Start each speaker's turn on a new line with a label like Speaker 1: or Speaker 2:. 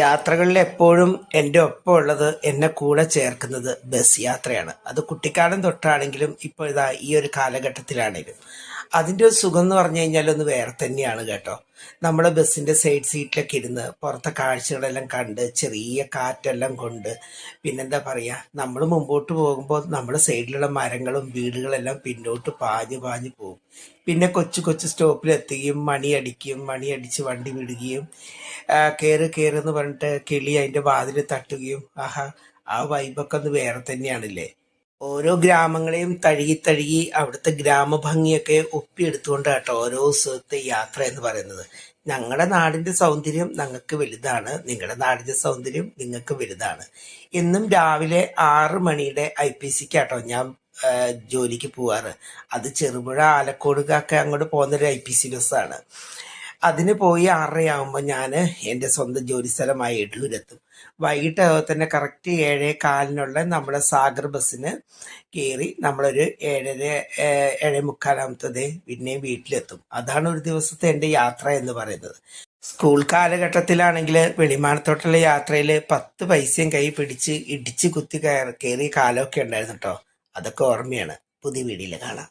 Speaker 1: യാത്രകളിൽ എപ്പോഴും എൻ്റെ ഒപ്പം ഉള്ളത് എന്നെ കൂടെ ചേർക്കുന്നത് ബസ് യാത്രയാണ്. അത് കുട്ടിക്കാലം തൊട്ടാണെങ്കിലും ഇപ്പോൾ ഇതാ ഈ ഒരു കാലഘട്ടത്തിലാണെങ്കിലും അതിൻ്റെ ഒരു സുഖം എന്ന് പറഞ്ഞു കഴിഞ്ഞാൽ ഒന്ന് വേറെ തന്നെയാണ് കേട്ടോ. നമ്മൾ ബസ്സിൻ്റെ സൈഡ് സീറ്റിലൊക്കെ ഇരുന്ന് പുറത്തെ കാഴ്ചകളെല്ലാം കണ്ട് ചെറിയ കാറ്റെല്ലാം കൊണ്ട് പിന്നെന്താ പറയുക, നമ്മൾ മുമ്പോട്ട് പോകുമ്പോൾ നമ്മുടെ സൈഡിലുള്ള മരങ്ങളും വീടുകളെല്ലാം പിന്നോട്ട് പാഞ്ഞ് പാഞ്ഞ് പോകും. പിന്നെ കൊച്ചു കൊച്ചു സ്റ്റോപ്പിലെത്തുകയും മണിയടിക്കും, മണിയടിച്ച് വണ്ടി വിടുകയും കയറ് കയറെന്ന് പറഞ്ഞിട്ട് കിളി അതിൻ്റെ വാതിൽ തട്ടുകയും ആഹാ, ആ വൈബൊക്കെ ഒന്ന് വേറെ തന്നെയാണല്ലേ. ഓരോ ഗ്രാമങ്ങളെയും തഴുകി തഴുകി അവിടുത്തെ ഗ്രാമഭംഗിയൊക്കെ ഒപ്പിയെടുത്തുകൊണ്ട് കേട്ടോ ഓരോ സ്ഥലത്തെ യാത്ര എന്ന് പറയുന്നത്. ഞങ്ങളുടെ നാടിൻ്റെ സൗന്ദര്യം ഞങ്ങൾക്ക് വലുതാണ്, നിങ്ങളുടെ നാടിൻ്റെ സൗന്ദര്യം നിങ്ങൾക്ക് വലുതാണ്. എന്നും രാവിലെ 6 മണിയുടെ IPC കേട്ടോ ഞാൻ ജോലിക്ക് പോവാറ്. അത് ചെറുപുഴ ആലക്കോടുകൊക്കെ അങ്ങോട്ട് പോകുന്നൊരു IPC ബസ്സാണ്. അതിന് പോയി 6:30 ഞാൻ എൻ്റെ സ്വന്തം ജോലി സ്ഥലമായ എടൂരെത്തും. വൈകിട്ട് തന്നെ കറക്റ്റ് 7:15 നമ്മുടെ സാഗർ ബസ്സിന് കയറി നമ്മളൊരു 7:30 7:45 പിന്നെയും വീട്ടിലെത്തും. അതാണ് ഒരു ദിവസത്തെ എൻ്റെ യാത്ര എന്ന് പറയുന്നത്. സ്കൂൾ കാലഘട്ടത്തിലാണെങ്കിൽ വെളിമാനത്തോട്ടുള്ള യാത്രയിൽ 10 പൈസയും കൈ പിടിച്ച് ഇടിച്ച് കുത്തി കയറിയ കാലമൊക്കെ ഉണ്ടായിരുന്നു കേട്ടോ. അതൊക്കെ ഓർമ്മയാണ്. പുതിയ വീഡിയോയിൽ കാണാം.